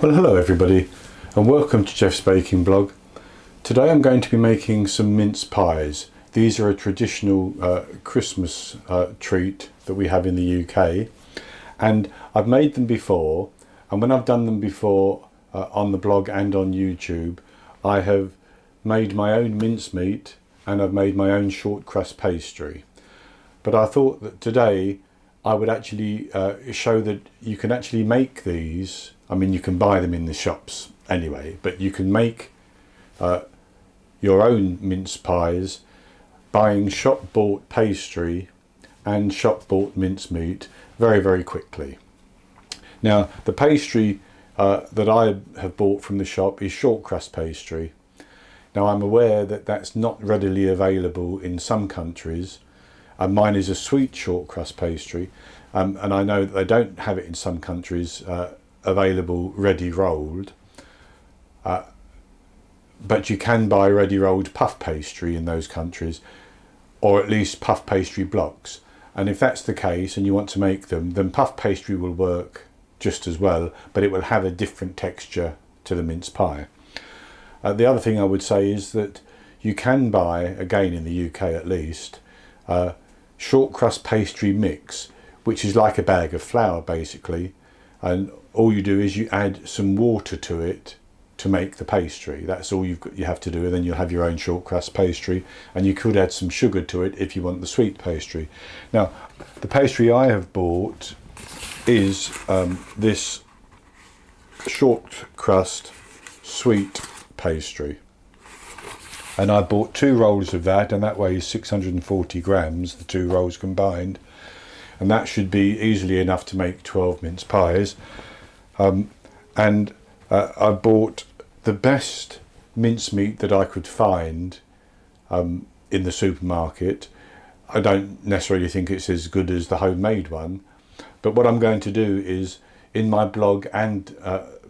Well, hello everybody and welcome to Jeff's Baking Blog. Today I'm going to be making some mince pies. These are a traditional Christmas treat that we have in the UK, and I've made them before, and when I've done them before on the blog and on YouTube, I have made my own mincemeat and I've made my own shortcrust pastry. But I thought that today I would actually show that you can actually make these. I mean, you can buy them in the shops anyway, but you can make your own mince pies buying shop bought pastry and shop bought mincemeat very, very quickly. Now, the pastry that I have bought from the shop is shortcrust pastry. Now, I'm aware that that's not readily available in some countries. Mine is a sweet shortcrust pastry, and I know that they don't have it in some countries available ready rolled, but you can buy ready rolled puff pastry in those countries, or at least puff pastry blocks. And if that's the case and you want to make them, then puff pastry will work just as well, but it will have a different texture to the mince pie. The other thing I would say is that you can buy, again in the UK at least, shortcrust pastry mix, which is like a bag of flour basically, and all you do is you add some water to it to make the pastry. That's all you have to do, and then you'll have your own shortcrust pastry, and you could add some sugar to it if you want the sweet pastry. Now, the pastry I have bought is this shortcrust sweet pastry, and I bought 2 rolls of that, and that weighs 640 grams, the 2 rolls combined, and that should be easily enough to make 12 mince pies. I bought the best mincemeat that I could find in the supermarket. I don't necessarily think it's as good as the homemade one, but what I'm going to do is, in my blog and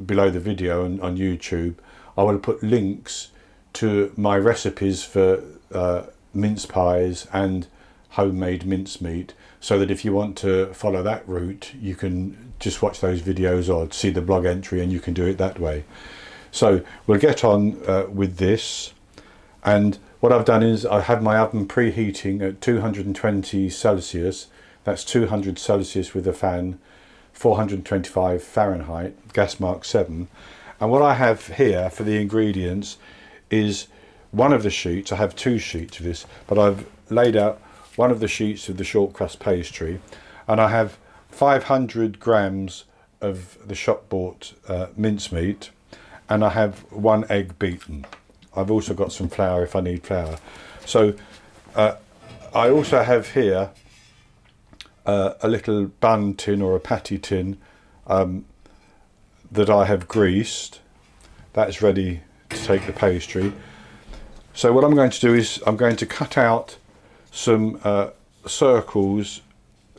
below the video on YouTube, I will put links to my recipes for mince pies and homemade mincemeat, so that if you want to follow that route, you can just watch those videos or see the blog entry and you can do it that way. So we'll get on with this, and what I've done is I had my oven preheating at 220 Celsius, that's 200 Celsius with a fan, 425 Fahrenheit, gas mark 7, and what I have here for the ingredients is one of the sheets. I have 2 sheets of this, but I've laid out one of the sheets of the shortcrust pastry, and I have 500 grams of the shop bought mincemeat, and I have 1 egg beaten. I've also got some flour if I need flour. So I also have here a little bun tin or a patty tin that I have greased. That's ready to take the pastry. So what I'm going to do is I'm going to cut out some circles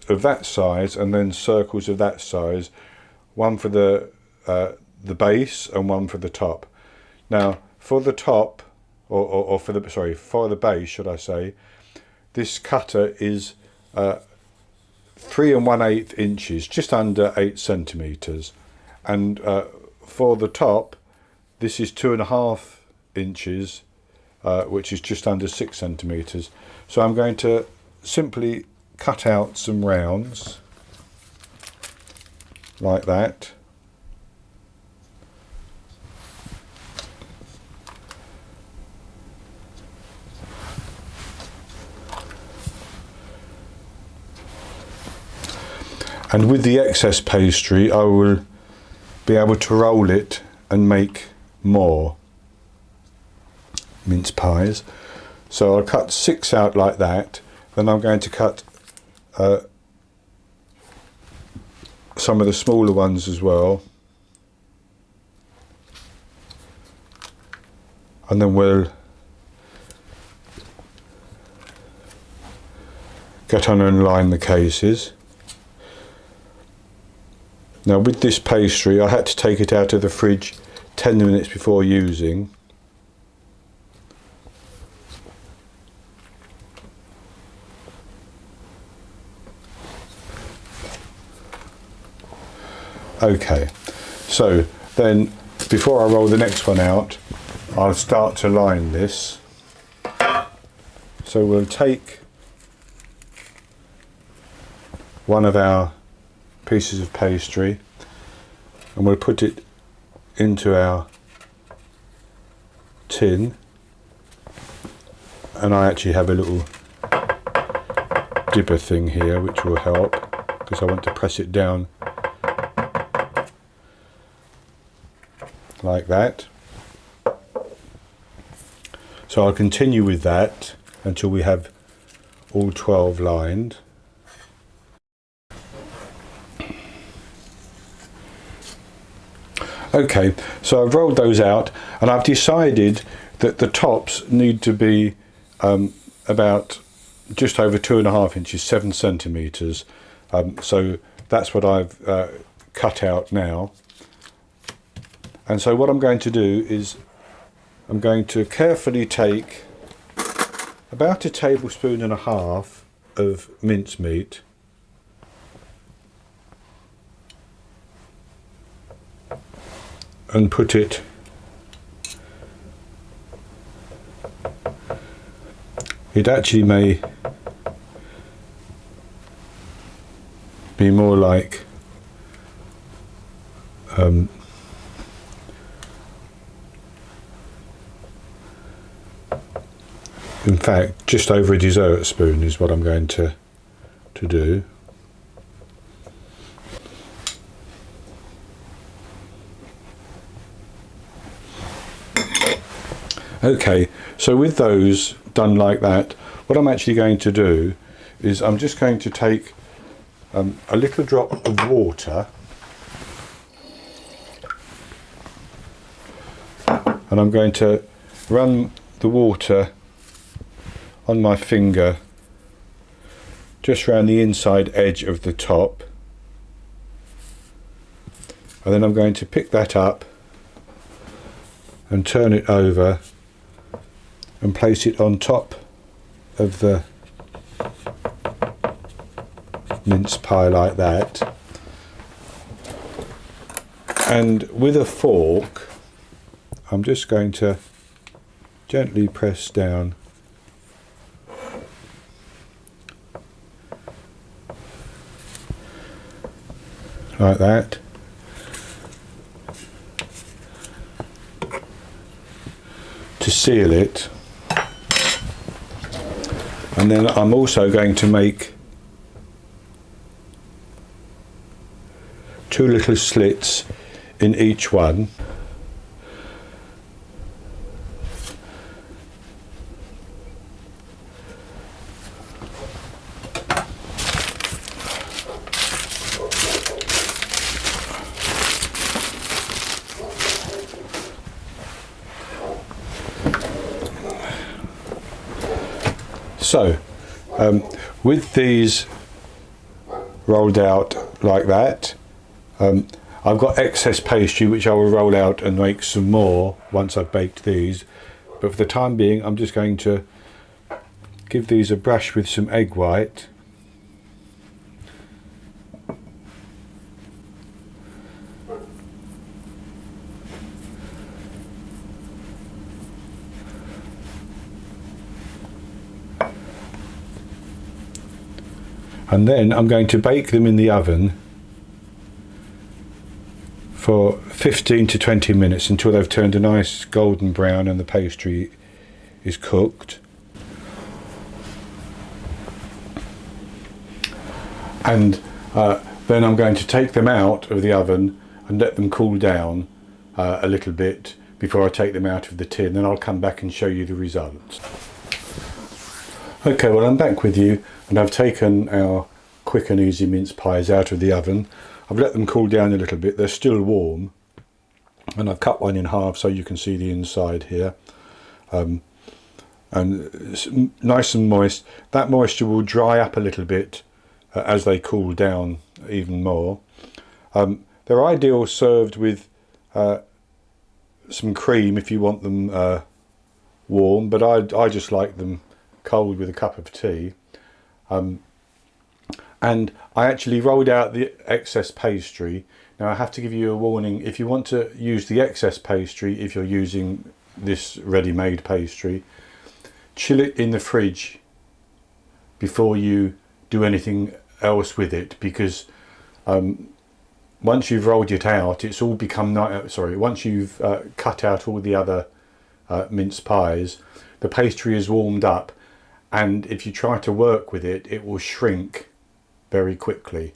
of that size and then circles of that size, one for the base and one for the top. Now for the top, or for the base should I say, this cutter is 3 1/8 inches, just under 8 centimeters, and for the top this is 2.5 inches, which is just under 6 centimeters. So I'm going to simply cut out some rounds like that, and with the excess pastry I will be able to roll it and make more mince pies. So I'll cut 6 out like that, then I'm going to cut some of the smaller ones as well, and then we'll get on and line the cases. Now with this pastry I had to take it out of the fridge 10 minutes before using. Okay, so Then before I roll the next one out, I'll start to line this. So we'll take one of our pieces of pastry and we'll put it into our tin, and I actually have a little dipper thing here which will help because I want to press it down like that. So I'll continue with that until we have all 12 lined. Okay, so I've rolled those out and I've decided that the tops need to be about just over 2.5 inches, 7 centimetres. So that's what I've cut out now. And so what I'm going to do is I'm going to carefully take about 1.5 tablespoons of mincemeat, and put it actually may be more like in fact just over a dessert spoon is what I'm going to do. Okay, so with those done like that, what I'm actually going to do is I'm just going to take a little drop of water and I'm going to run the water on my finger just around the inside edge of the top, and then I'm going to pick that up and turn it over and place it on top of the mince pie like that, and with a fork I'm just going to gently press down like that, to seal it. And then I'm also going to make 2 little slits in each one. So with these rolled out like that, I've got excess pastry which I will roll out and make some more once I've baked these, but for the time being I'm just going to give these a brush with some egg white. And then I'm going to bake them in the oven for 15 to 20 minutes until they've turned a nice golden brown and the pastry is cooked. And then I'm going to take them out of the oven and let them cool down a little bit before I take them out of the tin. Then I'll come back and show you the results. Okay, well I'm back with you, and I've taken our quick and easy mince pies out of the oven. I've let them cool down a little bit. They're still warm, and I've cut one in half so you can see the inside here, and it's nice and moist. That moisture will dry up a little bit as they cool down even more. They're ideal served with some cream if you want them warm, but I just like them cold with a cup of tea. And I actually rolled out the excess pastry Now I have to give you a warning, if you want to use the excess pastry, if you're using this ready-made pastry, chill it in the fridge before you do anything else with it, because once you've rolled it out, it's all become once you've cut out all the other mince pies, the pastry is warmed up, and if you try to work with it, it will shrink very quickly.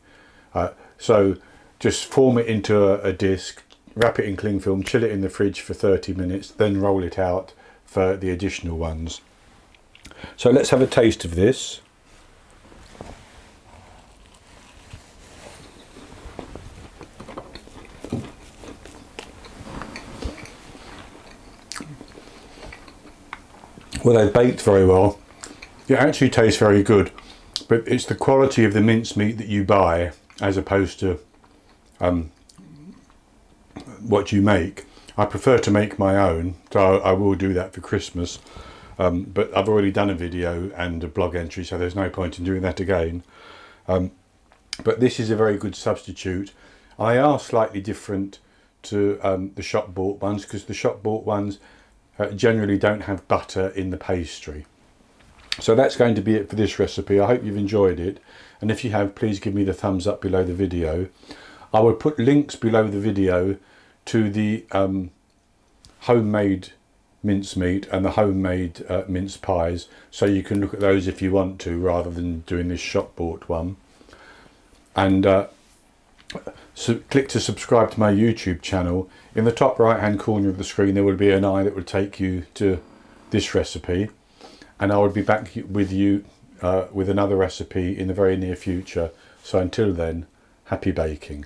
So just form it into a disc, wrap it in cling film, chill it in the fridge for 30 minutes, then roll it out for the additional ones. So let's have a taste of this. Well, they've baked very well. It actually tastes very good, but it's the quality of the mincemeat that you buy as opposed to what you make. I prefer to make my own, so I will do that for Christmas, but I've already done a video and a blog entry, so there's no point in doing that again. But this is a very good substitute. They are slightly different to the shop bought ones, because the shop bought ones generally don't have butter in the pastry. So that's going to be it for this recipe. I hope you've enjoyed it, and if you have, please give me the thumbs up below the video. I will put links below the video to the homemade mincemeat and the homemade mince pies, so you can look at those if you want to, rather than doing this shop bought one. And so click to subscribe to my YouTube channel. In the top right hand corner of the screen there will be an eye that will take you to this recipe, and I will be back with you with another recipe in the very near future. So until then, happy baking.